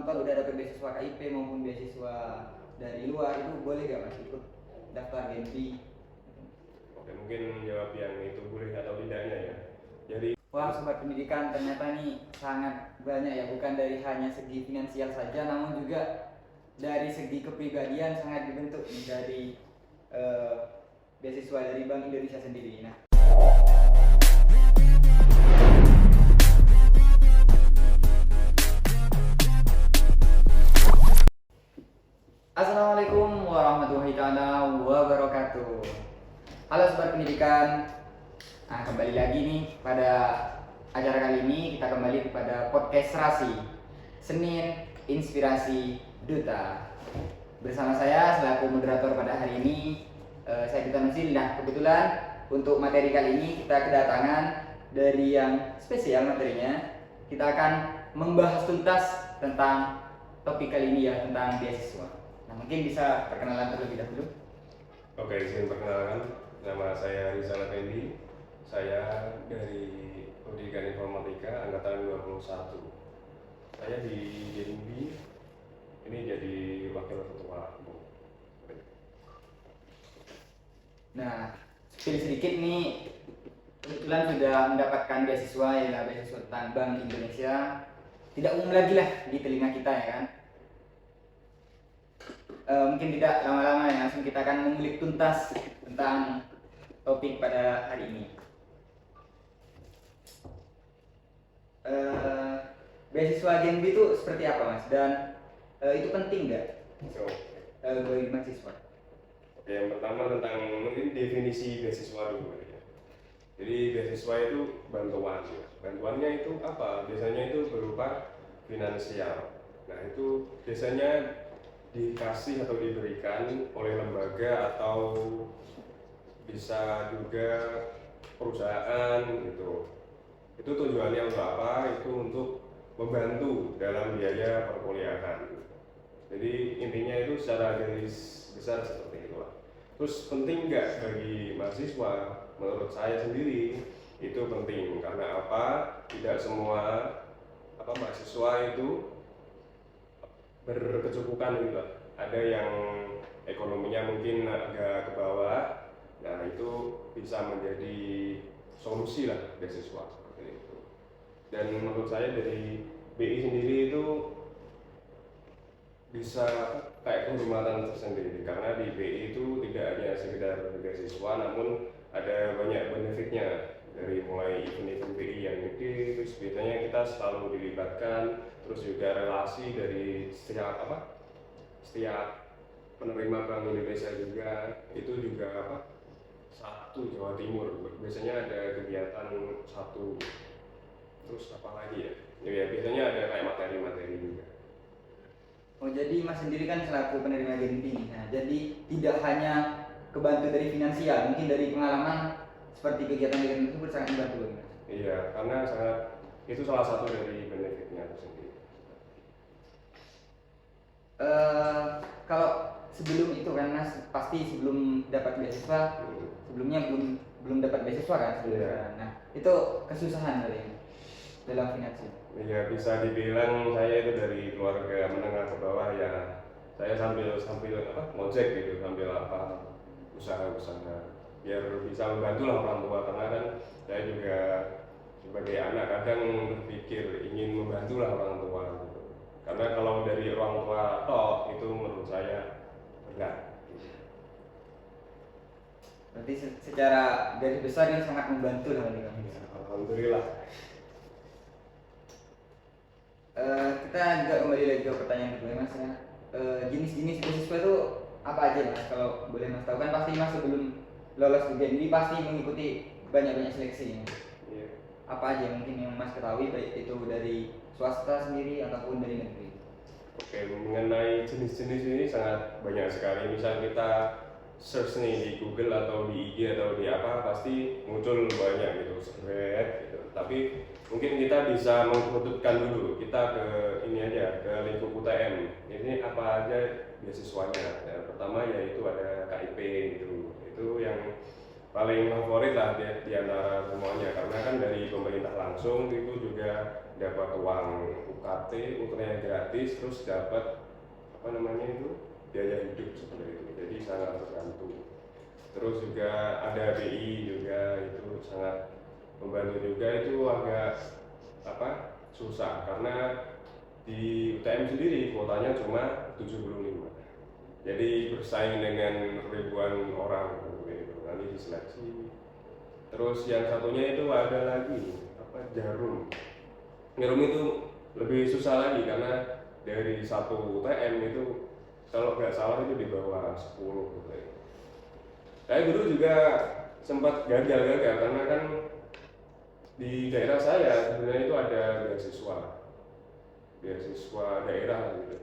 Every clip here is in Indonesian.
kalau udah dapet beasiswa KIP maupun beasiswa dari luar itu boleh gak Mas ikut daftar Genpi? Oke, mungkin jawab yang itu boleh atau tidaknya ya. Jadi Wah, sobat pendidikan, ternyata nih sangat banyak ya, bukan dari hanya segi finansial saja, namun juga dari segi kepribadian sangat dibentuk nih dari eh, beasiswa dari Bank Indonesia sendiri. Nah, Assalamualaikum warahmatullahi wabarakatuh. Halo sobat pendidikan. Nah, kembali lagi nih pada acara kali ini kita kembali kepada podcast Serasi Senin Inspirasi Duta. Bersama saya selaku moderator pada hari ini, saya Duta Nusil. Nah, kebetulan untuk materi kali ini kita kedatangan dari yang spesial materinya. Kita akan membahas tuntas tentang topik kali ini ya, tentang beasiswa. Nah, mungkin bisa perkenalan terlebih dahulu. oke, izin perkenalkan, nama saya Rizal Effendi. Saya dari Pendidikan Informatika angkatan 21. Saya di JNB ini jadi wakil ketua. Nah, spill sedikit nih, kebetulan sudah mendapatkan beasiswa ya, beasiswa tentang Bank Indonesia. Tidak umum lagi lah di telinga kita ya kan. Mungkin tidak lama-lama ya, langsung kita akan mengulik tuntas tentang topik pada hari ini. Beasiswa Genbi itu seperti apa Mas? Dan itu penting nggak bagi mahasiswa? Oke, yang pertama tentang mungkin definisi beasiswa dulu ya. Jadi beasiswa itu bantuan. Bantuannya itu apa? Biasanya itu berupa finansial. Nah, itu biasanya dikasih atau diberikan oleh lembaga atau bisa juga perusahaan gitu. Itu tujuannya untuk apa? Itu untuk membantu dalam biaya perkuliahan. Jadi intinya itu secara garis besar seperti itulah. Terus penting nggak bagi mahasiswa? Menurut saya sendiri itu penting karena apa? Tidak semua mahasiswa itu berkecukupan gitu lah. Ada yang ekonominya mungkin agak ke bawah. Nah, itu bisa menjadi solusi lah beasiswa seperti itu. Dan menurut saya dari BI sendiri itu bisa kayak kehormatan tersendiri karena di BI itu tidak hanya sekedar beasiswa namun ada banyak benefitnya, dari mulai event-event BI yang gede, terus biasanya kita selalu dilibatkan, terus juga relasi dari setiap penerima Bank Indonesia juga itu juga satu Jawa Timur biasanya ada kegiatan satu, terus apa lagi ya biasanya ada kayak materi-materi juga. Oh, jadi Mas sendiri kan selaku penerima Genbi. Nah, jadi tidak hanya kebantu dari finansial, mungkin dari pengalaman seperti kegiatan tersebut sangat membantu. Iya, karena itu salah satu dari benefitnya itu sendiri. Kalau sebelum itu kan Mas pasti sebelum dapat beasiswa, sebelumnya belum dapat beasiswa kan sebelumnya. Iya. Nah, itu kesusahan dari dalam finansial. Iya, bisa dibilang saya itu dari keluarga menengah ke bawah ya. Saya sambil ngojek gitu, sambil usaha-usaha biar bisa membantu lah orang tua, karena kan saya juga sebagai anak kadang berpikir ingin membantu lah orang tua gitu. Karena kalau dari orang tua tok itu menurut saya berat. Berarti secara garis besar ini sangat membantu lah bagi kami. Alhamdulillah. Kita juga kembali lagi ke pertanyaan kedua Mas ya. Jenis-jenis beasiswa itu apa aja Mas? Kalau boleh Mas tahu kan pasti Mas sebelum lolos ujian ini pasti mengikuti banyak-banyak seleksi ya. Iya. Apa aja mungkin yang Mas ketahui baik itu dari swasta sendiri ataupun dari negeri? Oke, mengenai jenis-jenis ini sangat banyak sekali. Misal kita search nih di Google atau di IG atau di apa, pasti muncul banyak gitu, seret gitu. Tapi mungkin kita bisa mengkututkan dulu, kita ke ini aja, ke lingkup UTM. Ini apa aja beasiswanya? Yang pertama yaitu ada KIP gitu. Itu yang paling favorit lah di antara semuanya, karena kan dari pemerintah langsung itu juga dapat uang UKT, ultranya gratis, terus dapat apa namanya itu biaya hidup seperti itu, jadi sangat terbantu. Terus juga ada BI juga, itu sangat membantu juga. Itu agak apa susah karena di UTM sendiri kuotanya cuma 75, jadi bersaing dengan ribuan orang gitu, nanti diseleksi. Terus yang satunya itu ada lagi apa, jarum itu lebih susah lagi karena dari satu UTM itu kalau nggak salah itu di bawah 10 gitu ya. Saya dulu juga sempat gagal karena kan di daerah saya sebenarnya itu ada beasiswa daerah gitu.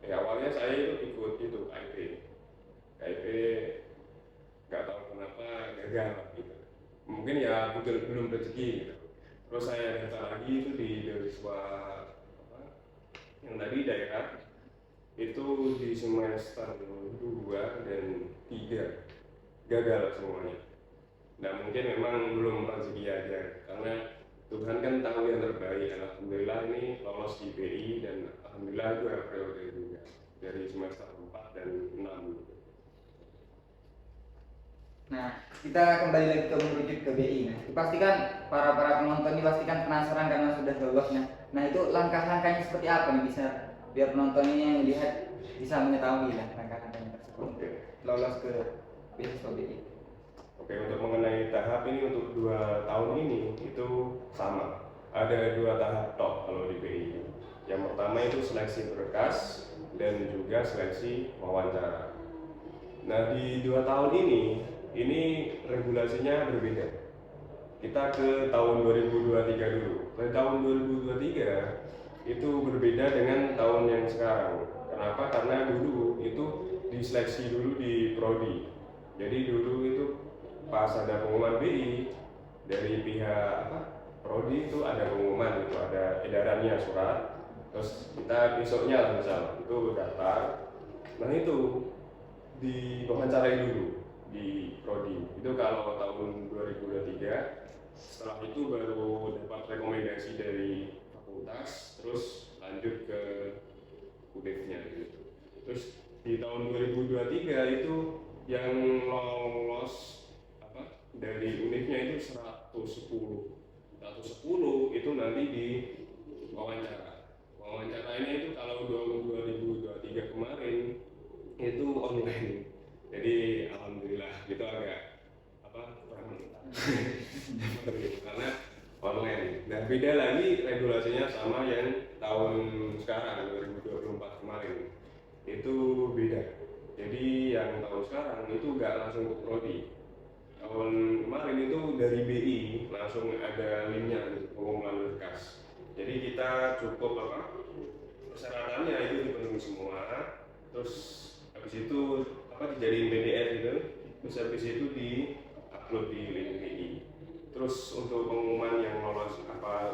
Ya awalnya saya itu ikut itu KIP nggak tahu kenapa gagal gitu. Mungkin ya belum rezeki gitu. Terus saya daftar lagi itu di beasiswa apa, yang tadi daerah itu di semester 2 dan 3 gagal semuanya. Nah mungkin memang belum rezeki aja, karena Tuhan kan tahu yang terbaik. Alhamdulillah ini lolos di BI dan alhamdulillah itu periode juga dari semester 4 dan 6. Nah, kita kembali lagi ke merujuk ke BI. Nah, pastikan para penonton ini pastikan penasaran karena sudah lolosnya. Nah, itu langkah-langkahnya seperti apa nih, bisa biar penonton ini yang melihat bisa mengetahui lah langkah-langkahnya tersebut. Oke. Lolos ke beasiswa BI. Oke, untuk mengenai tahap ini untuk 2 tahun ini itu sama. Ada 2 tahap top kalau di BI. Yang pertama itu seleksi berkas dan juga seleksi wawancara. Nah di 2 tahun ini regulasinya berbeda. Kita ke tahun 2023 dulu. Di tahun 2023 itu berbeda dengan tahun yang sekarang. Kenapa? Karena dulu itu diseleksi dulu di prodi. Jadi dulu itu pas ada pengumuman BI dari pihak prodi itu ada pengumuman, itu ada edarannya surat, terus kita besoknya misal itu daftar. Nah itu diwawancarai dulu di prodi itu kalau tahun 2023. Setelah itu baru dapat rekomendasi dari fakultas, terus lanjut ke UDIF-nya gitu. Terus di tahun 2023 itu yang lolos dari UNIF-nya itu 110 itu nanti di wawancaranya itu kalau 2023 kemarin itu online. Jadi alhamdulillah itu agak kurang karena online. Dan beda lagi regulasinya sama yang tahun sekarang 2024 kemarin itu beda. Jadi yang tahun sekarang itu nggak langsung ke prodi. Tahun kemarin itu dari BI langsung ada linknya pengumuman berkas. Jadi kita cukup persyaratannya itu dipenuhi semua. Terus habis itu dijadiin PDF gitu. Terus habis itu di upload di link BI. Terus untuk pengumuman yang lolos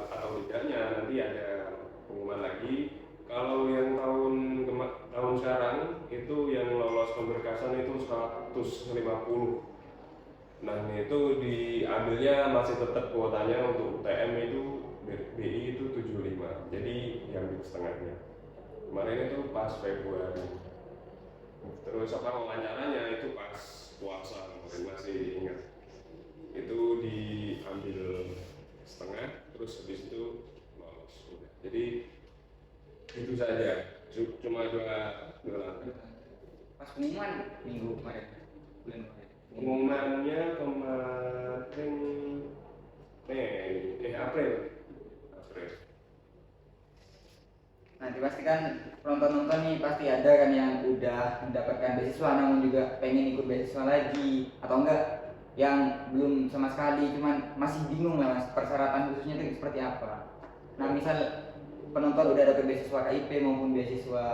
atau tidaknya nanti ada pengumuman lagi. Kalau yang tahun sekarang itu yang lolos pemberkasan itu 150. Nah itu diambilnya masih tetap kuotanya untuk UTM itu BI itu 75, jadi diambil setengahnya. Kemarin itu pas Februari. Terus wawancaranya itu pas puasa, masih ingat. Itu diambil setengah, terus habis itu lolos. Jadi itu saja, cuma dua langkah. Pas pengumuman minggu kemarin, bulan kemarin. Pengumumannya kemarin April. Nanti pastikan penonton-nonton nih pasti ada kan yang udah mendapatkan beasiswa namun juga pengen ikut beasiswa lagi, atau enggak yang belum sama sekali cuman masih bingung lah mas persyaratan khususnya itu seperti apa. Nah misal penonton udah dapet beasiswa KIP maupun beasiswa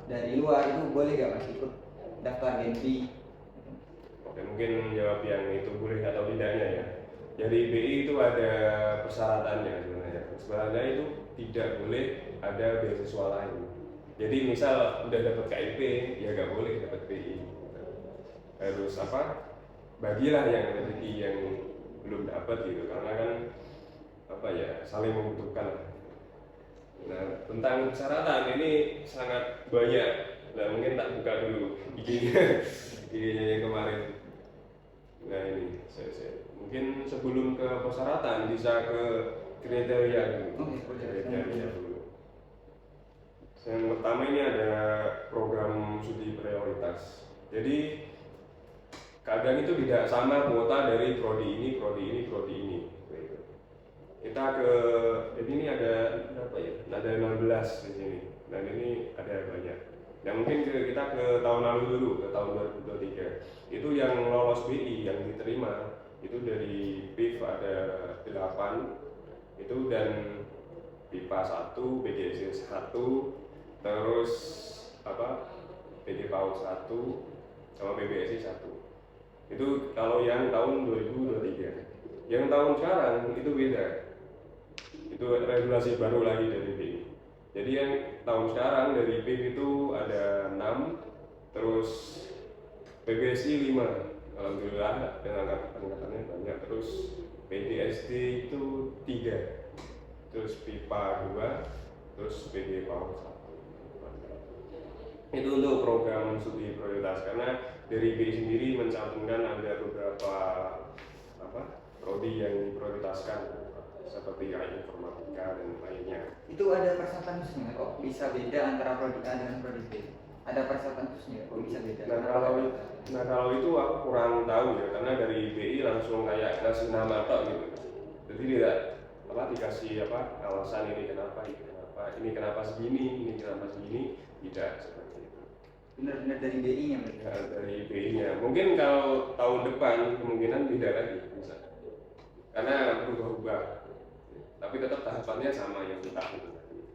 dari luar, itu boleh gak mas ikut daftar Genpi? Oke, mungkin jawab yang itu boleh atau tidaknya ya. Jadi BI itu ada persyaratannya sebenarnya. Sebenarnya itu tidak boleh ada beasiswa lain. Jadi misal udah dapat KIP ya gak boleh dapat BI. Harus bagilah yang rezeki yang belum dapat gitu, karena kan apa ya, saling membutuhkan. Nah, tentang persyaratan ini sangat banyak. Nah, mungkin tak buka dulu IG-nya, IG-nya yang kemarin. Nah, ini saya mungkin sebelum ke persyaratan bisa ke kriteria dulu. Kriteria dulu. Yang pertama ini ada program studi prioritas. Jadi kadang itu tidak sama kuota dari prodi ini, prodi ini, prodi ini. Kita ke, jadi ini ada berapa ya? Ada 16 di sini. Dan ini ada banyak. Nah, mungkin kita ke tahun lalu dulu, ke tahun 2023. Itu yang lolos BI yang diterima itu dari PIV ada 8 itu, dan PIPA 1, PGSD 1, terus apa? PG PAUD 1 sama PBSI 1. Itu kalau yang tahun 2023. Yang tahun sekarang itu beda. Itu regulasi baru lagi dari BI. Jadi yang tahun sekarang dari PIV itu ada 6, terus PBSI 5. Alhamdulillah dengan angkatannya banyak. Terus PGSD itu 3, terus PIPA 2, terus PG PAUD 1. Itu untuk program studi prioritas, karena dari BI sendiri mencantumkan ada beberapa prodi yang diprioritaskan seperti informatika dan lainnya. Itu ada persyaratan khususnya kok bisa beda antara prodi A dengan prodi B? Ada persyaratan khususnya kok bisa beda? Nah kalau itu aku kurang tahu ya, karena dari BI langsung kayak ngasih nama tok gitu. Jadi tidak dikasih alasan ini kenapa, ini kenapa segini, tidak seperti itu. Benar-benar dari BI-nya mereka? Ya, dari BI-nya. Mungkin kalau tahun depan kemungkinan tidak lagi bisa, karena berubah-ubah. Tapi tetap tahapannya sama yang kita lakukan.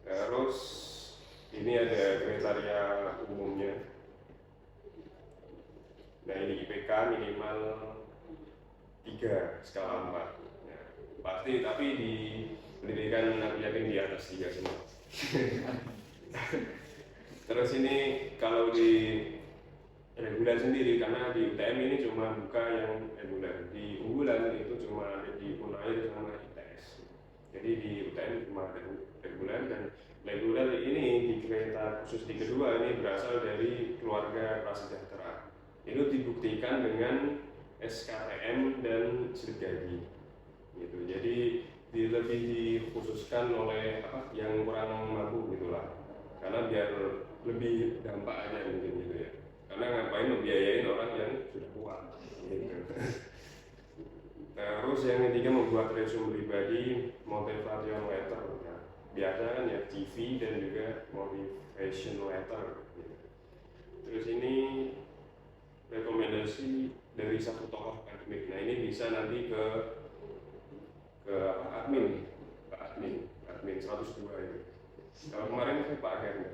Terus ini ada kriteria umumnya. Nah, ini IPK minimal 3 skala 4. Ya, pasti, tapi di pendidikan aku yakin di atas 3 semua. Terus ini kalau di reguler sendiri, karena di UTM ini cuma buka yang reguler, di unggulan itu cuma ada di Unair sama ITS. Jadi di UTM cuma ada reguler, dan reguler ini di kereta khusus di kedua ini berasal dari keluarga prasejahtera. Itu dibuktikan dengan SKTM dan slip gaji. Gitu. Jadi lebih dikhususkan oleh yang kurang mampu gitulah. Karena biar lebih dampak aja mungkin gitu ya. Karena ngapain membiayain orang yang sudah kuat gitu. Terus yang ketiga membuat resume pribadi, motivation letter. Nah, biasa kan ya CV dan juga motivation letter gitu. Terus ini rekomendasi dari satu tokoh akademik. Nah, ini bisa nanti ke admin 102 itu. Kalau kemarin saya Pak Herna.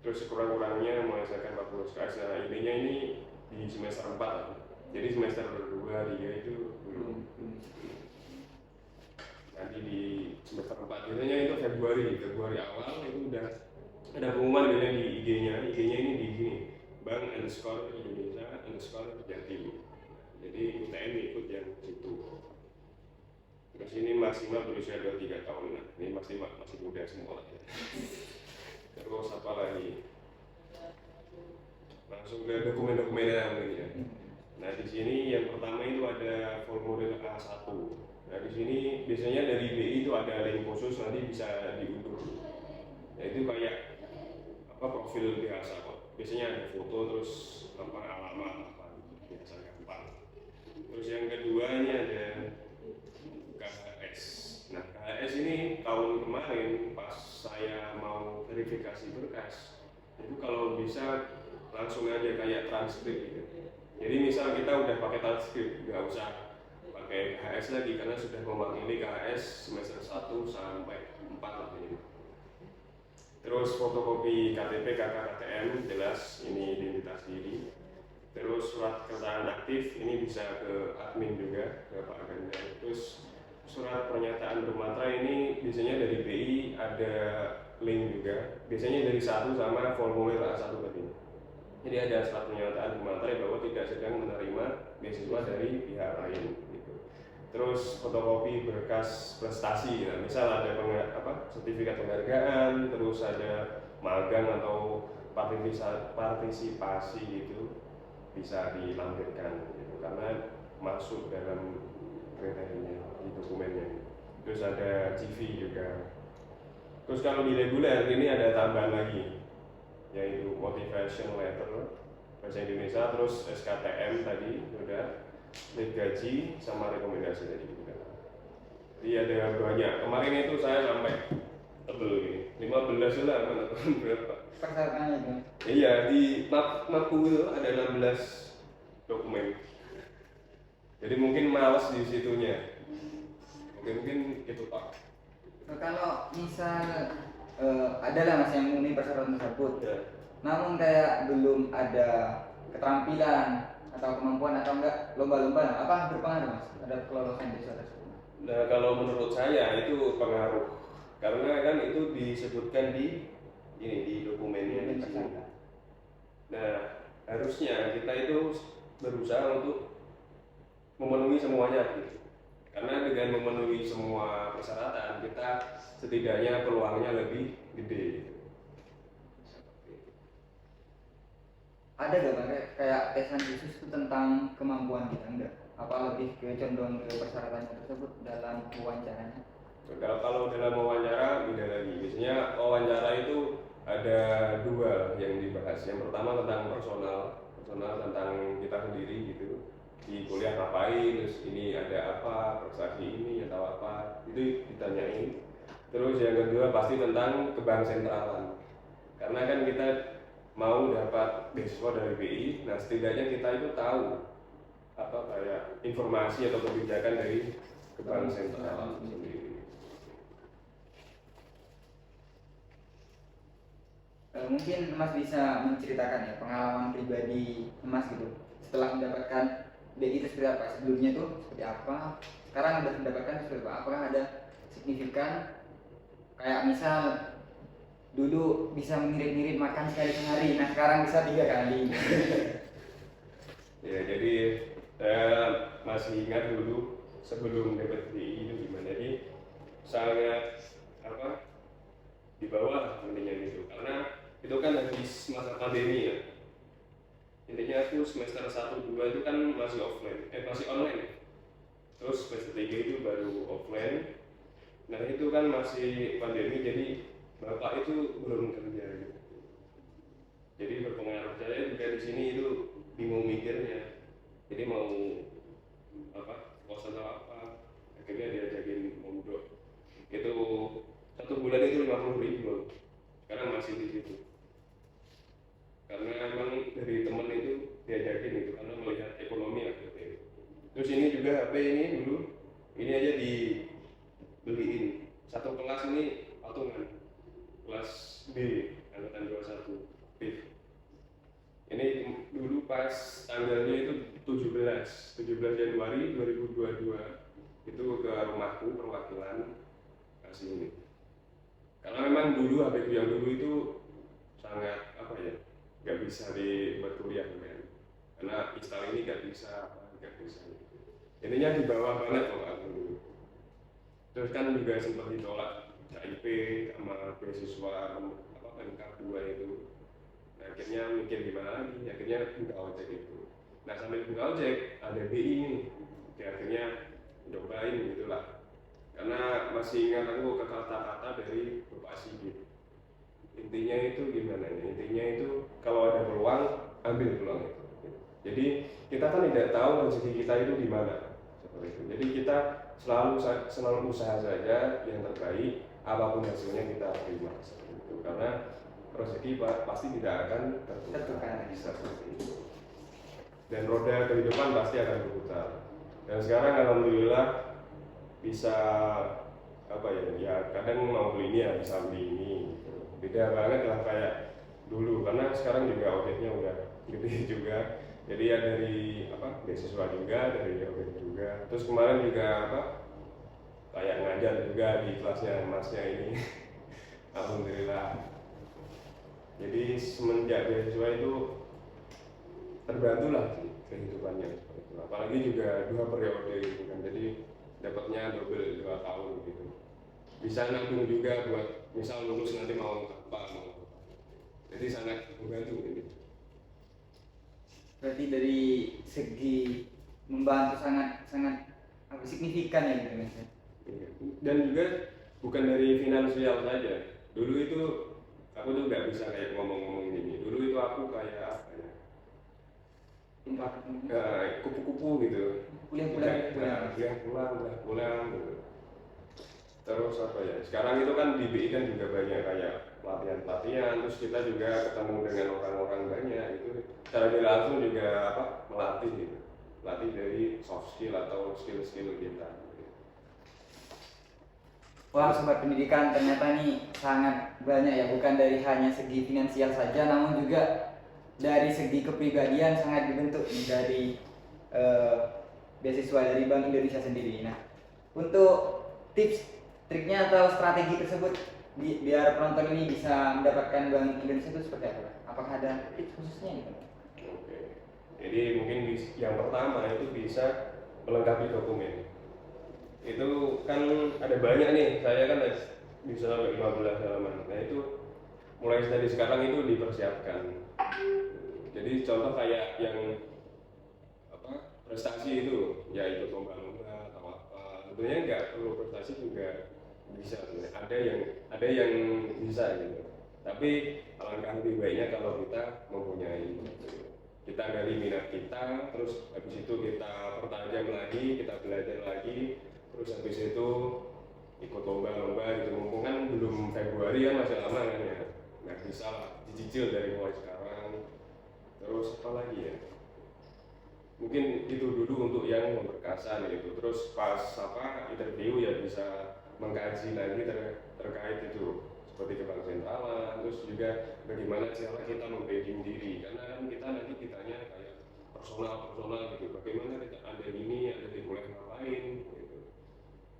Terus sekurang-kurangnya menghasilkan 40 SKS. Nah, intinya ini di semester 4. Jadi semester 2, 3 itu belum. Nanti di semester 4 biasanya itu Februari awal itu udah ada pengumuman biasanya di IG-nya. IG-nya ini di sini, Bank_Indonesia_Jatim. Jadi UTM ikut yang situ. Terus ini maksimal berusia 23 tahun. Nah, ini masih muda semua. Terus apa lagi? Langsung ke dokumen-dokumennya mungkin ya. Nah, di sini yang pertama itu ada formulir A1. Nah, di sini biasanya dari BI itu ada link khusus, nanti bisa diunduh. Nah, itu kayak profil biasa kok. Biasanya ada foto, terus alamat biasa gampang. Terus yang kedua ini ada KHS. Nah, KHS ini tahun kemarin pas saya mau verifikasi berkas, itu kalau bisa langsung aja kayak transkrip gitu. Jadi misal kita udah pakai transkrip, nggak usah pakai KHS lagi karena sudah mewakili KHS semester 1 sampai 4 lah ini. Terus fotokopi KTP, KK, KTM jelas ini identitas diri. Terus surat keterangan aktif ini bisa ke admin juga, ke Pak Ganda. Terus surat pernyataan bermatra ini biasanya dari BI ada link juga. Biasanya dari 1 sama formulir A1 tadi. Jadi ada surat pernyataan di materai bahwa tidak sedang menerima beasiswa dari pihak lain gitu. Terus fotokopi berkas prestasi, nah, misal ada sertifikat penghargaan, terus ada magang atau partisipasi gitu, bisa dilampirkan gitu, karena masuk dalam kriterianya di dokumennya. Terus ada CV juga. Terus kalau di reguler ini ada tambahan lagi, yaitu motivation letter bahasa Indonesia, terus SKTM tadi udah, slip gaji sama rekomendasi tadi juga. Jadi ada banyak. Kemarin itu saya sampai tebel ini 15 lah mana berapa Persyaratannya itu. iya, di mapku itu ada 16 dokumen. Jadi mungkin males di situnya, mungkin itu pak. Kalau misal adalah mas yang memenuhi persyaratan tersebut, Ya. namun kayak belum ada keterampilan atau kemampuan atau enggak lomba-lomba, apa berpengaruh mas terhadap kelolosan beasiswa tersebut? Nah kalau menurut saya itu pengaruh, karena kan itu disebutkan di dokumennya di sini. Nah harusnya kita itu berusaha untuk memenuhi semuanya gitu. Karena dengan memenuhi semua persyaratan kita setidaknya peluangnya lebih gede gitu. Ada gak bang kayak tesan khusus itu tentang kemampuan kita enggak? Apa lebih ke condong ke persyaratannya tersebut dalam wawancaranya? Kalau dalam wawancara beda lagi. Biasanya wawancara itu ada dua yang dibahas. Yang pertama tentang personal tentang kita sendiri gitu. Di kuliah ngapain, terus ini ada apa, prestasi ini atau apa, itu ditanyain. Terus yang kedua pasti tentang kebang sentralan. Karena kan kita mau dapat beasiswa dari BI, nah setidaknya kita itu tahu apa kayak informasi atau kebijakan dari kebang sentral sendiri. Mungkin Mas bisa menceritakan ya pengalaman pribadi Mas gitu setelah mendapatkan BI itu seperti apa? Sebelumnya tuh seperti apa? Sekarang udah mendapatkan seperti apa? Apakah ada signifikan? Kayak misal dulu bisa mengirit-ngirit makan sekali sehari, nah sekarang bisa 3 kali. Ya jadi saya masih ingat dulu sebelum dapat BI itu gimana, jadi sangat di bawah intinya gitu, karena itu kan habis masa pandemi ya. Intinya aku semester 1-2 itu kan masih masih online. Terus semester 3 itu baru offline. Nah itu kan masih pandemi, jadi bapak itu belum kerja gitu. Jadi berpengaruh, saya juga di sini itu bingung mikirnya. Jadi mau kos atau apa, akhirnya diajakin mondok. Itu 1 bulan itu 50.000, sekarang masih di situ. Karena emang dari temen itu diajakin gitu, karena melihat ekonomi gitu. Terus ini juga HP ini dulu, ini aja dibeliin. Satu kelas ini patungan, kelas B, angkatan 21 B. Ini dulu pas tanggalnya itu 17 Januari 2022 itu ke rumahku perwakilan kasih ini. Karena memang dulu HP yang dulu itu sangat nggak bisa dibuat kuliah kan, karena install ini nggak bisa. Intinya di bawah banget loh aku dulu. Terus kan juga sempat ditolak KIP sama beasiswa MK2 itu. Nah, akhirnya mikir gimana lagi, akhirnya buka ojek itu. Nah sambil buka ojek ada BI ini, akhirnya cobain gitulah. Karena masih ingat aku kata-kata dari Bapak Sigit. Intinya itu gimana ya? Intinya itu kalau ada peluang, ambil peluang itu. Jadi kita kan tidak tahu rezeki kita itu di mana. Seperti itu. Jadi kita selalu usaha saja yang terbaik, apapun hasilnya kita terima. Seperti itu. Karena rezeki pasti tidak akan tertukar. Seperti itu. Dan roda kehidupan pasti akan berputar. Dan sekarang alhamdulillah bisa kadang mau beli ini ya bisa beli ini. Beda banget lah kayak dulu, karena sekarang juga ojeknya udah gede juga, jadi ya dari beasiswa juga, dari ojek juga. Terus kemarin juga kayak ngajar juga di kelasnya masnya ini. Alhamdulillah. Jadi semenjak beasiswa itu terbantulah sih kehidupannya seperti itu. Apalagi juga 2 periode gitu kan, jadi dapatnya double 2 tahun gitu. Bisa nabung juga buat misal lulus nanti mau apa mau apa. Jadi sangat membantu ini. Berarti dari segi membantu sangat sangat apa, signifikan ya gitu Mas. Iya. Dan juga bukan dari finansial saja. Dulu itu aku tuh nggak bisa kayak ngomong-ngomong gini. Dulu itu aku kayak apa ya? Kupu-kupu gitu. Pulang gitu. Terus apa ya? Sekarang itu kan di BI kan juga banyak kayak pelatihan-pelatihan. Terus kita juga ketemu dengan orang-orang banyak. Itu secara tidak langsung juga apa? Melatih gitu. Melatih dari soft skill atau skill-skill kita. Wah, sobat pendidikan, ternyata nih sangat banyak ya, bukan dari hanya segi finansial saja, namun juga dari segi kepribadian sangat dibentuk nih dari beasiswa dari Bank Indonesia sendiri. Nah, untuk tips, triknya atau strategi tersebut biar penonton ini bisa mendapatkan Bank Indonesia itu seperti apa? Apakah ada tips khususnya gitu? Oke. Jadi mungkin yang pertama itu bisa melengkapi dokumen. Itu kan ada banyak nih, saya kan bisa sampai 15 halaman. Nah itu mulai dari sekarang itu dipersiapkan. Jadi contoh kayak yang apa prestasi itu, ya ikut lomba-lomba atau apa. Tentunya nggak perlu prestasi juga bisa. Ada yang bisa gitu. Tapi alangkah lebih baiknya kalau kita mempunyai. Kita gali minat kita, terus habis itu kita pertajam lagi, kita belajar lagi, terus habis itu ikut lomba-lomba gitu. Mumpung kan belum Februari kan masih lama kan ya, nggak bisa lah dicicil dari mulai sekarang. Terus apa lagi ya, mungkin itu dulu untuk yang memberkasan gitu. Terus pas apa interview ya bisa mengkaji lagi terkait itu seperti ke bank sentralan, terus juga bagaimana cara kita membranding diri, karena kan kita nanti ditanya kayak personal gitu, bagaimana kita ada ini, ada di mulai ngapain gitu.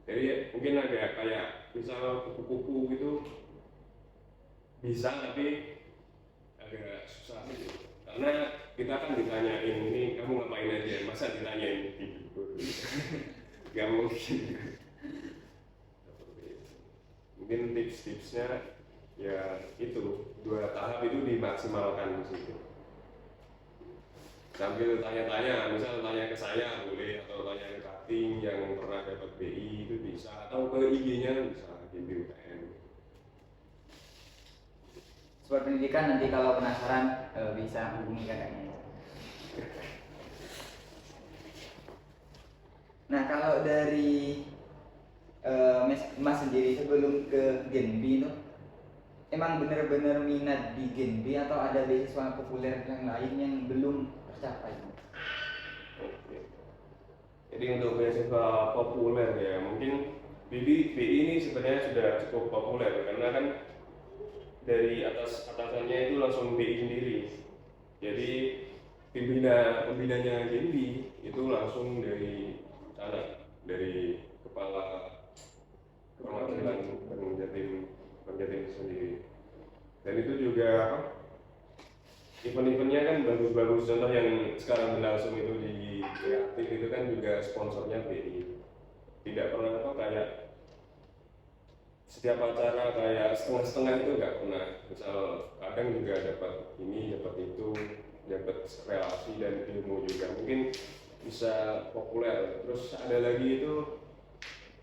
Jadi mungkin agak kayak misal kupu-kupu gitu bisa, tapi agak susah gitu, karena kita kan ditanyain ini kamu ngapain aja, masa ditanyain tidur nggak mungkin. Mungkin tips-tipsnya ya itu 2 tahap itu dimaksimalkan di situ. Sambil tanya-tanya, misal tanya ke saya boleh, atau tanya ke cutting yang pernah dapat BI itu bisa, atau ke IG-nya bisa di BUTN. Sobat pendidikan nanti kalau penasaran bisa hubungi kakaknya. Nah, kalau dari Mas sendiri sebelum ke Genbi itu emang benar-benar minat di Genbi atau ada beasiswa populer yang lain yang belum tercapai? Oke. Jadi untuk beasiswa populer ya, mungkin BI ini sebenarnya sudah cukup populer karena kan dari atasannya itu langsung BI sendiri. Jadi pembinanya Genbi itu langsung dari sana, dari kepala perwakilan Jatim sendiri. Dan itu juga apa, event-eventnya kan bagus-bagus. Contoh yang sekarang berlangsung itu di Kreatif itu kan juga sponsornya BI. Tidak pernah apa kayak setiap acara kayak setengah-setengah itu nggak pernah. Misal kadang juga dapat ini, dapat itu, dapat relasi dan ilmu juga. Mungkin bisa populer. Terus ada lagi itu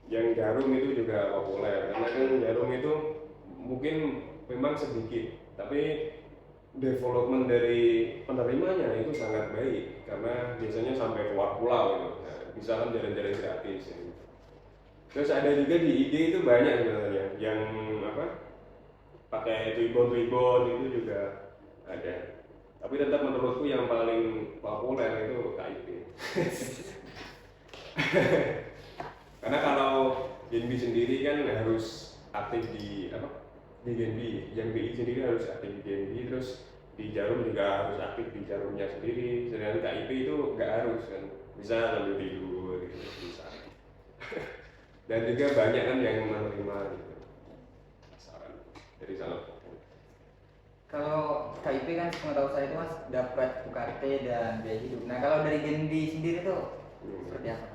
yang Jarum itu juga populer, karena kan Jarum itu mungkin memang sedikit, tapi development dari penerimanya itu sangat baik, karena biasanya sampai keluar pulau gitu. Nah, bisa kan jalan-jalan gratis ya. Terus ada juga di IG itu banyak sebenarnya yang apa pakai tribon itu juga ada, tapi tetap menurutku yang paling populer itu KIP. Karena kalau Genbi sendiri kan harus aktif di apa, di Genbi, yang BI sendiri harus aktif di Genbi, terus di Jarum juga harus aktif di Jarumnya sendiri. Sedangkan KIP itu nggak harus kan, bisa sambil tidur gitu, bisa. Dan juga banyak kan yang menerima gitu saran dari sana. Kalau KIP kan sepengetahuan saya itu mas dapat UKT dan biaya hidup. Nah kalau dari Genbi sendiri tuh seperti apa?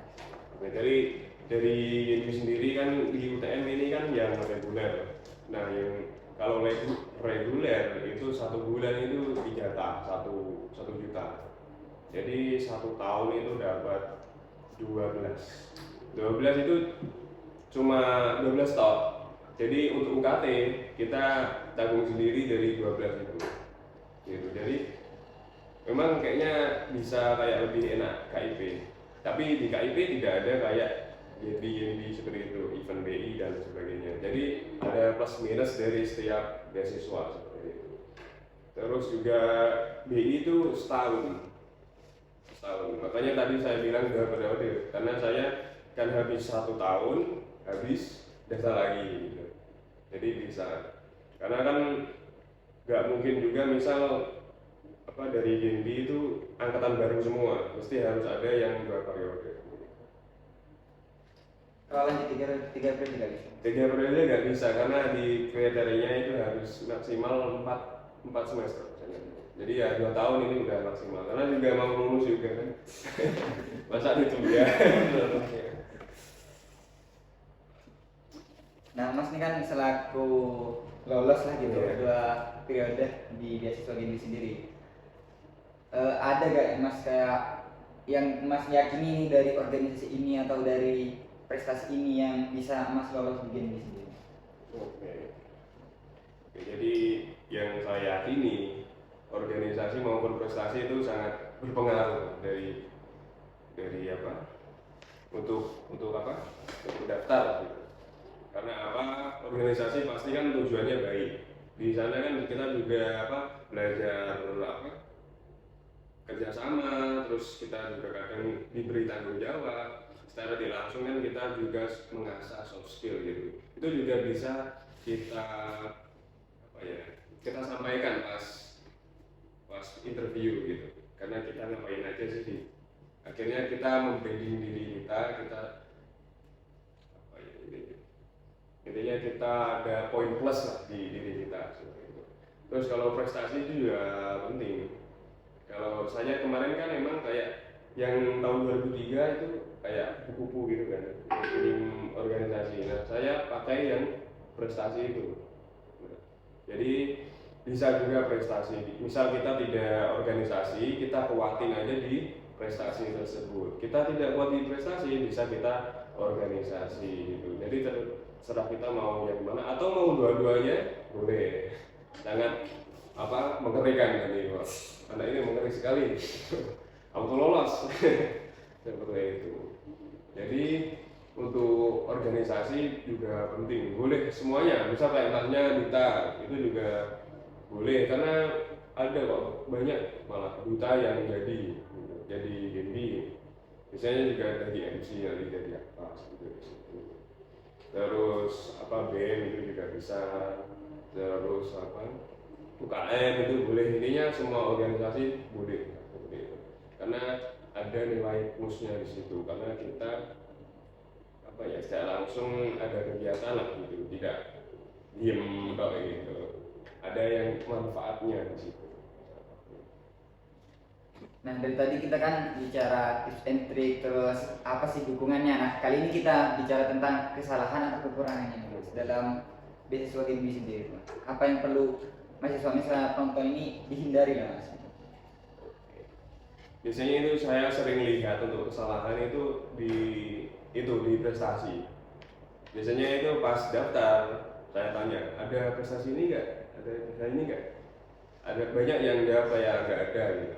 Nah, dari Genbi sendiri kan di UTM ini kan yang reguler. Nah yang kalau reguler itu 1 bulan itu dijatah 1 juta. Jadi 1 tahun itu dapat 12 itu cuma 12 stok. Jadi untuk UKT kita tanggung sendiri dari 12 itu gitu. Jadi memang kayaknya bisa kayak lebih enak KIP, tapi di KIP tidak ada kayak JB seperti itu, event BI dan sebagainya. Jadi ada plus minus dari setiap beasiswa seperti itu. Terus juga BI itu setahun. Makanya tadi saya bilang 2 periode, karena saya kan habis 1 tahun, habis daftar lagi gitu. Jadi bisa, karena kan nggak mungkin juga misal dari Genbi itu angkatan baru semua, mesti harus ada yang 2 periode. Kalau lanjut 3 periode nggak bisa? 3 periode nggak bisa, karena di kriterianya itu harus maksimal 4 semester. Jadi ya 2 tahun ini udah maksimal, karena juga mau lulus juga kan. Masa ditunda. Nah mas ini kan selaku lolos lah gitu, Yeah. 2 periode di beasiswa Genbi sendiri. Ada gak mas kayak yang mas yakini dari organisasi ini atau dari prestasi ini yang bisa mas lolos di Genbi sendiri? Oke, jadi yang saya yakini organisasi maupun prestasi itu sangat berpengaruh dari apa untuk apa untuk daftar gitu. Karena apa, organisasi pasti kan tujuannya baik. Di sana kan kita juga belajar kerjasama, terus kita juga kadang diberi tanggung jawab. Secara tidak langsung kan kita juga mengasah soft skill gitu. Itu juga bisa kita kita sampaikan pas interview gitu. Karena kita ngapain aja sih, akhirnya kita membranding diri kita intinya kita ada poin plus lah di diri kita seperti itu. Terus kalau prestasi itu juga penting. Kalau saya kemarin kan emang kayak yang tahun 2003 itu kayak kupu-kupu gitu kan, tim organisasi. Nah saya pakai yang prestasi itu. Jadi bisa juga prestasi. Misal kita tidak organisasi, kita kuatin aja di prestasi tersebut. Kita tidak kuat di prestasi, bisa kita organisasi gitu. Jadi terserah kita mau yang mana, atau mau dua-duanya boleh. Sangat mengerikan nanti, anak ini mengeri sekali. Auto lolos seperti itu. Jadi untuk organisasi juga penting, boleh semuanya. Misal kayak masnya duta itu juga boleh, karena ada kok banyak malah duta yang jadi Genbi. Biasanya juga dari MC, nanti jadi apa gitu. Terus BM itu juga bisa. Terus UKM itu boleh. Intinya semua organisasi boleh seperti itu. Karena ada nilai plusnya di situ. Karena kita secara langsung ada kegiatan lah gitu, tidak diem kok gitu. Ada yang manfaatnya di situ. Nah dari tadi kita kan bicara tips and trick, terus apa sih dukungannya. Nah kali ini kita bicara tentang kesalahan atau kekurangannya mas dalam beasiswa Genbi sendiri. Apa yang perlu mahasiswa penonton ini dihindari lah mas? Biasanya itu saya sering lihat untuk kesalahan itu di prestasi. Biasanya itu pas daftar saya tanya, ada prestasi ini nggak? Ada prestasi ini nggak? Ada banyak yang jawab kayak nggak ada gitu.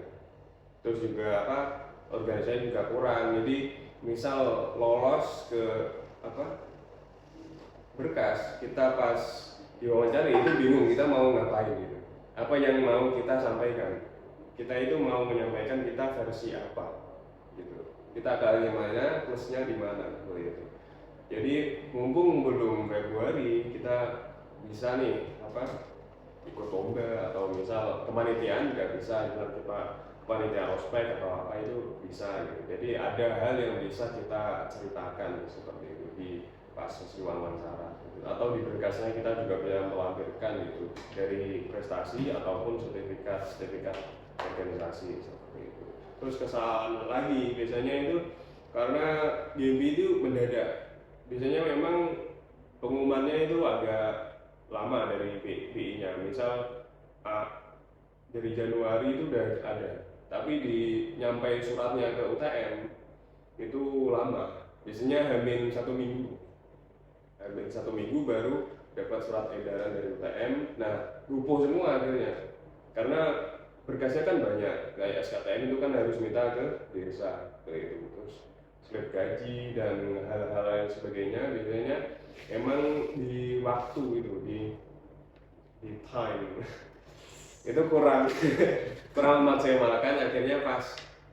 Terus juga organisasi juga kurang. Jadi misal lolos ke berkas, kita pas diwawancara itu bingung kita mau ngapain gitu. Apa yang mau kita sampaikan? Kita itu mau menyampaikan kita versi apa gitu. Kita akalnya mana, plusnya di mana seperti itu. Jadi mumpung belum Februari, kita bisa nih ikut lomba, atau misal kepanitiaan juga bisa, misal kita panitia ospek atau itu bisa gitu. Jadi ada hal yang bisa kita ceritakan seperti itu di pas sesi wawancara gitu. Atau di berkasnya kita juga bisa melampirkan gitu dari prestasi ataupun sertifikat organisasi seperti itu. Terus kesalahan lagi biasanya itu karena GMB itu mendadak, biasanya memang pengumumannya itu agak lama dari BI-nya, misal dari Januari itu udah ada, tapi nyampe suratnya ke UTM itu lama, biasanya hamin satu minggu baru dapat surat edaran dari UTM. Nah, rupuh semua akhirnya karena berkasnya kan banyak, kayak SKTN itu kan harus minta ke desa kayak itu, terus slip gaji dan hal-hal lain sebagainya. Biasanya emang di waktu itu di time itu kurang kurang memaksimalkan, akhirnya pas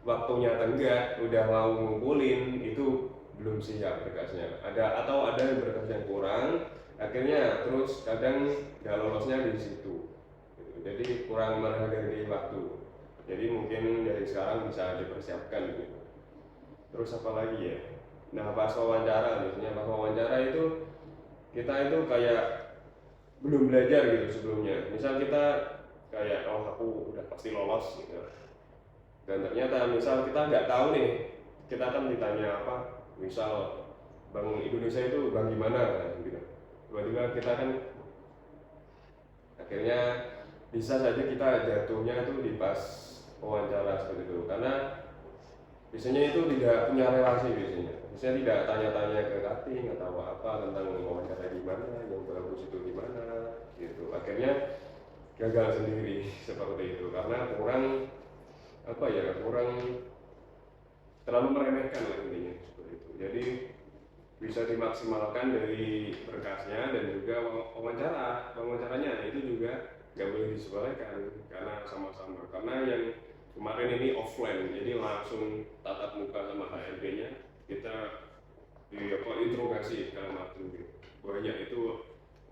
waktunya tenggat udah mau ngumpulin itu belum siap berkasnya, atau ada berkas yang kurang, akhirnya terus kadang nggak lolosnya di situ gitu. Jadi kurang menghargai waktu, jadi mungkin dari sekarang bisa dipersiapkan gitu. Terus apa lagi ya, nah pas wawancara, biasanya pas wawancara itu kita itu kayak belum belajar gitu sebelumnya, misal kita kayak aku udah pasti lolos gitu, dan ternyata misal kita nggak tahu nih, kita kan ditanya apa, misal Bank Indonesia itu bank gimana gitu, tiba-tiba kita kan akhirnya bisa saja kita jatuhnya itu di pas wawancara seperti itu, karena biasanya itu tidak punya relasi, biasanya tidak tanya-tanya ke cutting atau apa tentang wawancara gimana, yang bagus itu gimana gitu, akhirnya gagal sendiri seperti itu karena kurang terlalu meremehkan lah intinya seperti itu. Jadi bisa dimaksimalkan dari berkasnya dan juga wawancaranya itu juga nggak boleh disepelekan karena sama-sama, karena yang kemarin ini offline, jadi langsung tatap muka sama HRD-nya, kita interogasi segala macam gitu. Banyak itu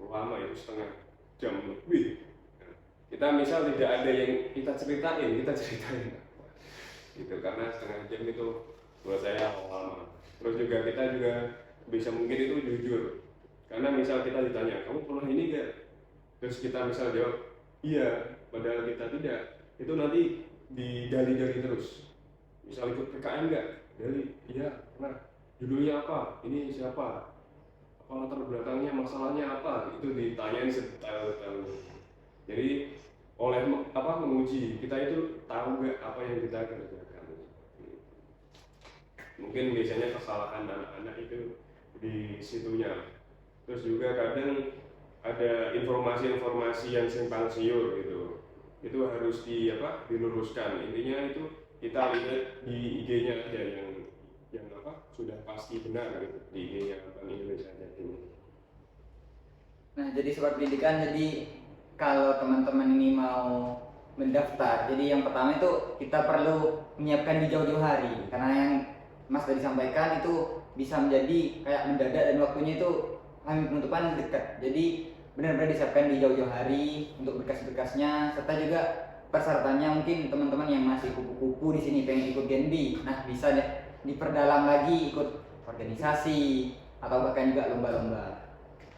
lama, itu setengah jam lebih. Kita misal tidak ada yang kita ceritain gitu, karena setengah jam itu buat saya lama. Terus juga kita juga bisa mungkin itu jujur, karena misal kita ditanya kamu pernah ini gak, terus kita misal jawab iya padahal kita tidak, itu nanti digali terus. Misal ikut PKN gak, dari iya pernah, judulnya apa, ini siapa, apa latar belakangnya, masalahnya apa, itu ditanyain sedetail-detailnya. Jadi oleh menguji kita itu tahu nggak apa yang kita kerjakan. Mungkin biasanya kesalahan anak-anak itu di situnya. Terus juga kadang ada informasi-informasi yang simpang siur gitu, itu harus diluruskan. Intinya itu kita lihat di IG-nya aja yang sudah pasti benar gitu, di IG-nya Bank Indonesia ini. Nah, jadi sobat pendidikan, jadi kalau teman-teman ini mau mendaftar, jadi yang pertama itu kita perlu menyiapkan di jauh-jauh hari, karena yang Mas tadi sampaikan itu bisa menjadi kayak mendadak dan waktunya itu penutupan dekat. Jadi benar-benar disiapkan di jauh-jauh hari untuk berkas-berkasnya, serta juga persyaratannya. Mungkin teman-teman yang masih kupu-kupu di sini pengen ikut Genbi, nah bisa deh diperdalam lagi, ikut organisasi atau bahkan juga lomba-lomba.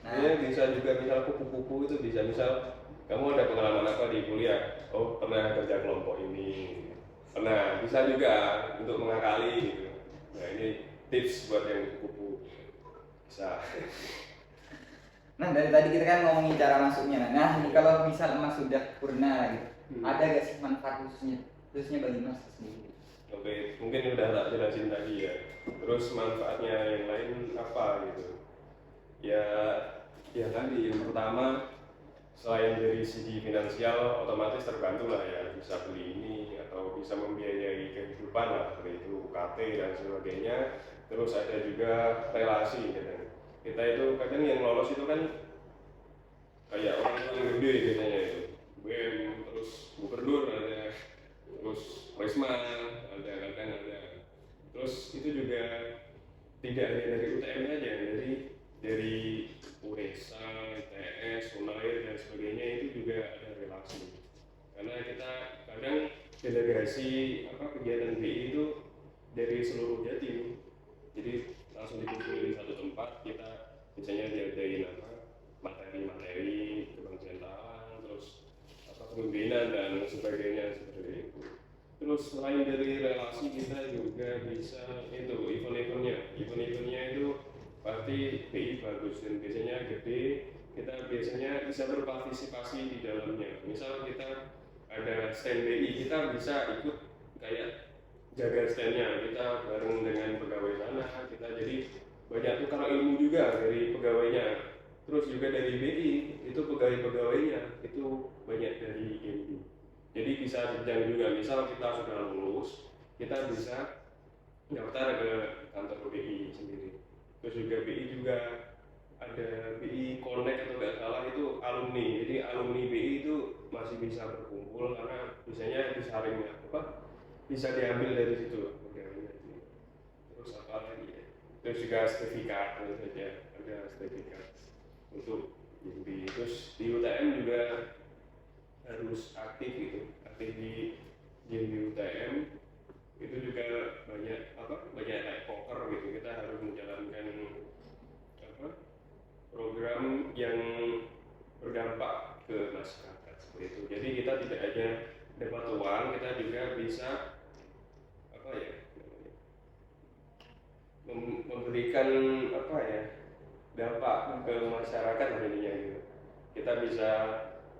Nah, bisa juga misal kupu-kupu itu bisa, misal kamu ada pengalaman apa di kuliah, oh pernah kerja kelompok ini, pernah, bisa juga untuk mengakali gitu. Nah ini tips buat yang kupu-kupu, bisa. Nah dari tadi kita kan ngomongin cara masuknya. Nah ini kalau misal Mas sudah purna gitu, ada gak sih manfaat khususnya bagi Mas sendiri? Oke, mungkin udah tak jelasin tadi ya. Terus manfaatnya yang lain apa gitu? Ya tadi yang pertama, selain dari segi finansial otomatis terbantu lah ya, bisa beli ini atau bisa membiayai kehidupan lah, seperti itu UKT dan sebagainya. Terus ada juga relasi gitu. Kita itu kadang yang lolos itu kan kayak orang yang gede biasanya itu, BM, terus gubernur ada, terus Risma ada, kadang ada. Terus itu juga tidak hanya dari UTM aja, dari UESA, ITS, Unair dan sebagainya, itu juga ada relasi. Karena kita kadang delegasi kegiatan BI itu dari seluruh Jatim, jadi langsung dikumpulin di satu tempat, kita Biasanya diadain apa materi-materi kebang sentalan, terus apa kepemimpinan dan sebagainya seperti itu. Terus selain dari relasi kita juga bisa itu event-eventnya itu pasti BI bagus dan biasanya gede. Kita biasanya bisa berpartisipasi di dalamnya. Misal kita ada stand BI, kita bisa ikut kayak jaga standnya, kita bareng dengan pegawai sana, kita jadi banyak tukar ilmu juga dari pegawainya. Terus juga dari BI itu pegawai-pegawainya itu banyak dari GMB. Jadi bisa jenjang juga, misal kita sudah lulus, kita bisa daftar ke kantor BI sendiri. Terus juga BI juga ada BI Connect atau nggak salah itu alumni. Jadi alumni BI itu masih bisa berkumpul karena biasanya disaring apa bisa diambil dari situ pegawainya. Terus apa lagi ya? Terus juga sertifikat tentu saja ada sertifikat untuk BI. Terus di UTM juga harus aktif gitu, aktif di UTM itu juga banyak kayak poker gitu, kita harus menjalankan apa program yang berdampak ke masyarakat seperti itu. Jadi kita tidak hanya dapat uang, kita juga bisa apa ya memberikan apa ya dampak ke masyarakat jadinya gitu. Kita bisa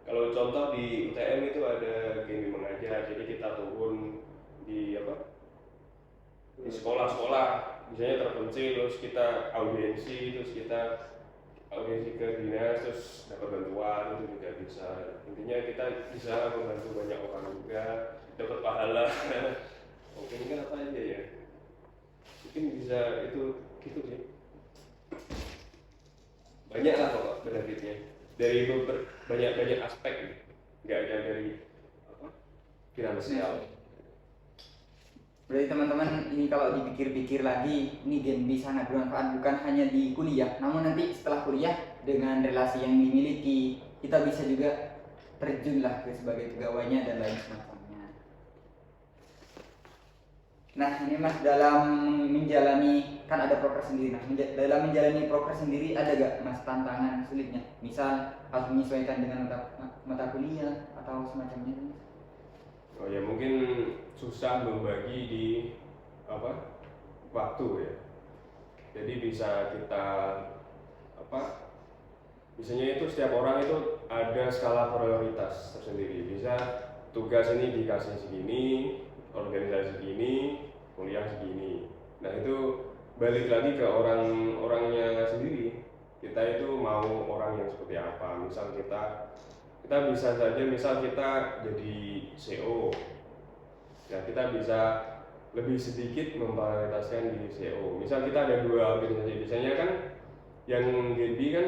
kalau contoh di UTM itu ada gini mengajar, jadi kita turun di apa di sekolah-sekolah misalnya terpencil, terus kita audiensi, terus kita audiensi ke dinas, terus dapat bantuan itu juga bisa. Intinya kita bisa membantu banyak orang juga, dapat pahala. Mungkin kan apa aja ya, mungkin bisa itu gitu sih, banyak lah kok benefitnya dari banyak aspek, nggak hanya dari apa finansial. Berarti teman-teman ini kalau dipikir-pikir lagi, ini Genbi sangat bermanfaat bukan hanya di kuliah, namun nanti setelah kuliah dengan relasi yang dimiliki kita bisa juga terjunlah ke sebagai pegawainya dan lain semacamnya. Nah ini Mas dalam menjalani kan ada proker sendiri. Nah dalam menjalani proker sendiri ada gak Mas tantangan sulitnya? Misal harus menyesuaikan dengan mata kuliah atau semacamnya. Oh ya mungkin susah membagi di apa waktu ya. Jadi bisa kita apa biasanya itu setiap orang itu ada skala prioritas tersendiri. Bisa tugas ini dikasih segini, organisasi segini, kuliah segini. Nah itu balik lagi ke orangnya sendiri. Kita itu mau orang yang seperti apa. Misal kita bisa saja misal kita jadi CEO, ya kita bisa lebih sedikit memprioritaskan di CEO. Misal kita ada dua organisasi, biasanya kan yang Genbi kan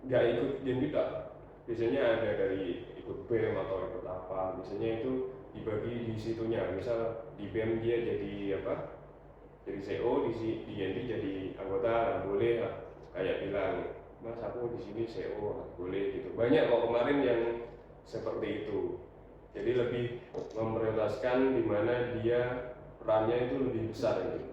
nggak ikut Genbi tak, biasanya ada dari ikut BEM atau ikut apa, biasanya itu dibagi di situnya. Misal di BEM dia jadi apa, jadi CEO, di Genbi jadi anggota, nah boleh lah kayak bilang Mas aku di sini CEO boleh gitu. Banyak kok kemarin yang seperti itu. Jadi lebih memprioritaskan di mana dia perannya itu lebih besar gitu,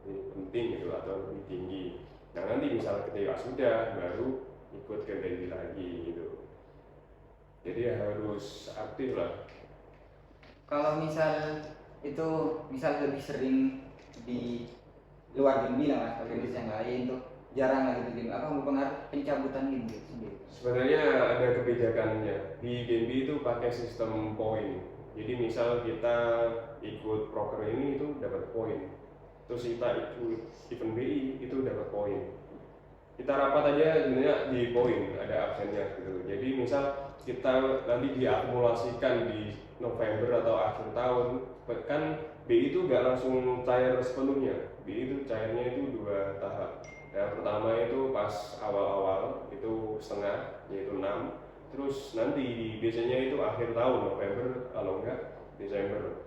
lebih penting gitu atau lebih tinggi. Nah nanti misal ketika sudah baru ikut ke Genbi lagi gitu. Jadi harus aktif lah. Kalau misal itu misal lebih sering di luar Genbi lah Mas, organisasi yang lain tuh jarang lagi di Genbi, apa mempengaruhi pencabutan Genbi sendiri? Sebenarnya ada kebijakannya. Di Genbi itu pakai sistem poin. Jadi misal kita ikut proker ini itu dapat poin. Terus kita ikut event BI itu dapat poin. Kita rapat aja sebenarnya di poin, ada absennya gitu. Jadi misal kita nanti diakumulasikan di November atau akhir tahun, kan BI itu nggak langsung cair sepenuhnya. BI itu cairnya itu 2 tahap. Yang pertama itu pas awal-awal itu setengah, yaitu 6. Terus nanti biasanya itu akhir tahun November kalau enggak Desember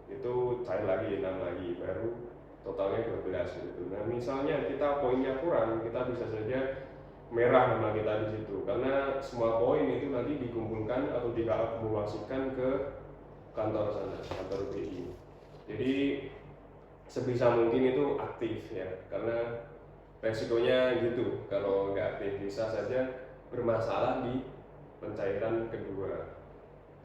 itu cair lagi 6 lagi, baru totalnya 12 gitu. Nah misalnya kita poinnya kurang, kita bisa saja merah nama kita di situ karena semua poin itu nanti dikumpulkan atau diakumulasikan ke kantor sana, kantor BI. Jadi sebisa mungkin itu aktif ya, karena resikonya gitu kalau nggak aktif, bisa saja bermasalah di pencairan kedua.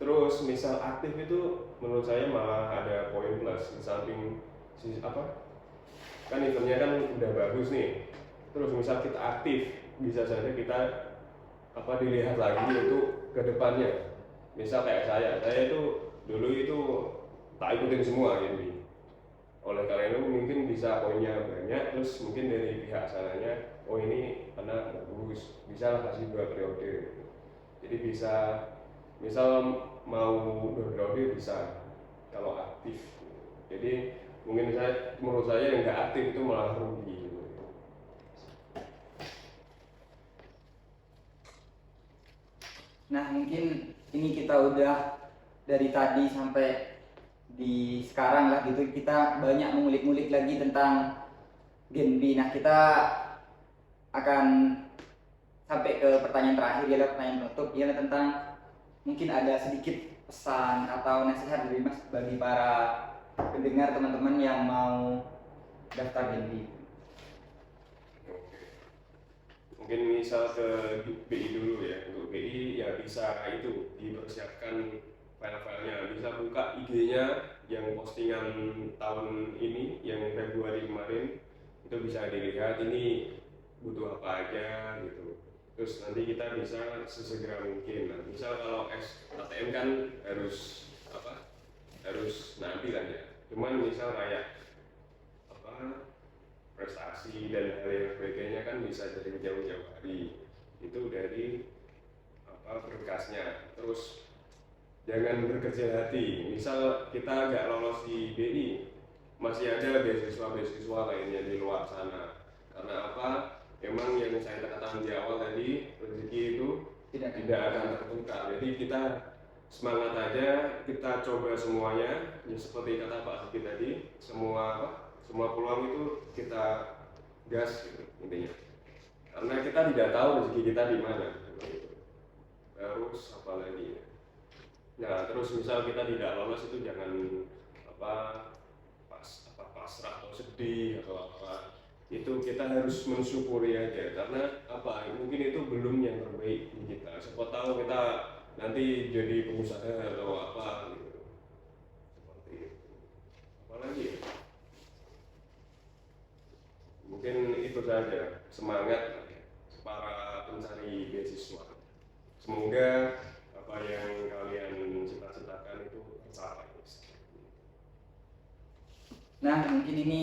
Terus misal aktif itu menurut saya malah ada poin plus, di samping kan eventnya kan udah bagus nih, terus misal kita aktif bisa saja kita dilihat lagi untuk kedepannya. Misal kayak saya itu dulu itu tak ikutin semua gitu, oleh karena itu mungkin bisa poinnya banyak, terus mungkin dari pihak sananya oh ini anak bagus, bisa lah kasih 2 periode gitu. Jadi bisa misal mau 2 periode bisa kalau aktif. Jadi mungkin menurut saya yang nggak aktif itu malah rugi gitu. Nah, mungkin ini kita udah dari tadi sampai di sekarang lah gitu, kita banyak mengulik-ngulik lagi tentang Genbi. Nah, kita akan sampai ke pertanyaan terakhir, ya, pertanyaan penutup, ya, tentang mungkin ada sedikit pesan atau nasihat dari Mas bagi para pendengar, teman-teman yang mau daftar Genbi. Mungkin misal ke BI dulu ya. Untuk BI ya bisa itu dipersiapkan file-filenya, bisa buka IG-nya yang postingan tahun ini yang Februari kemarin, itu bisa dilihat ini butuh apa aja gitu. Terus nanti kita bisa sesegera mungkin. Nah, misal kalau STM kan harus nanti kan ya. Cuman misal kayak prestasi dan hal yang sebagainya kan bisa dari jauh-jauh hari, itu dari berkasnya. Terus jangan berkecil hati, misal kita nggak lolos di BI, masih ada beasiswa lainnya di luar sana. Karena emang yang saya katakan di awal tadi, rezeki itu tidak akan tertukar. Jadi kita semangat aja, kita coba semuanya, ya seperti kata Pak Siki tadi, semua peluang itu kita gas gitu, intinya. Karena kita tidak tahu rezeki kita di mana. Terus apa lagi ya? Nah, terus misal kita tidak lolos itu jangan pasrah atau sedih atau apa. Itu kita harus mensyukuri aja, karena mungkin itu belum yang terbaik di kita. Siapa tahu kita nanti jadi pengusaha atau apa gitu. Seperti itu. Apalagi ya? Mungkin itu saja, semangat para pencari beasiswa. Semoga apa yang kalian cita-citakan itu tercapai. Nah, mungkin ini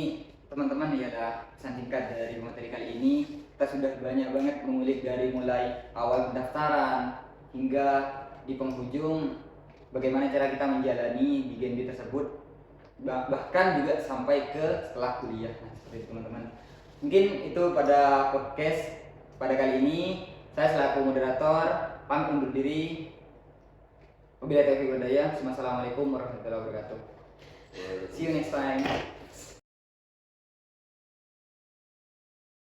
teman-teman ya, ada pesan singkat dari materi kali ini. Kita sudah banyak banget mengulik dari mulai awal pendaftaran hingga di penghujung bagaimana cara kita menjalani di Genbi tersebut, bahkan juga sampai ke setelah kuliah. Nah, seperti itu teman-teman. Mungkin itu pada podcast pada kali ini. Saya selaku moderator pamit undur diri. Wabillahi taufiq wal hidayah. Wassalamualaikum warahmatullahi wabarakatuh. See you next time.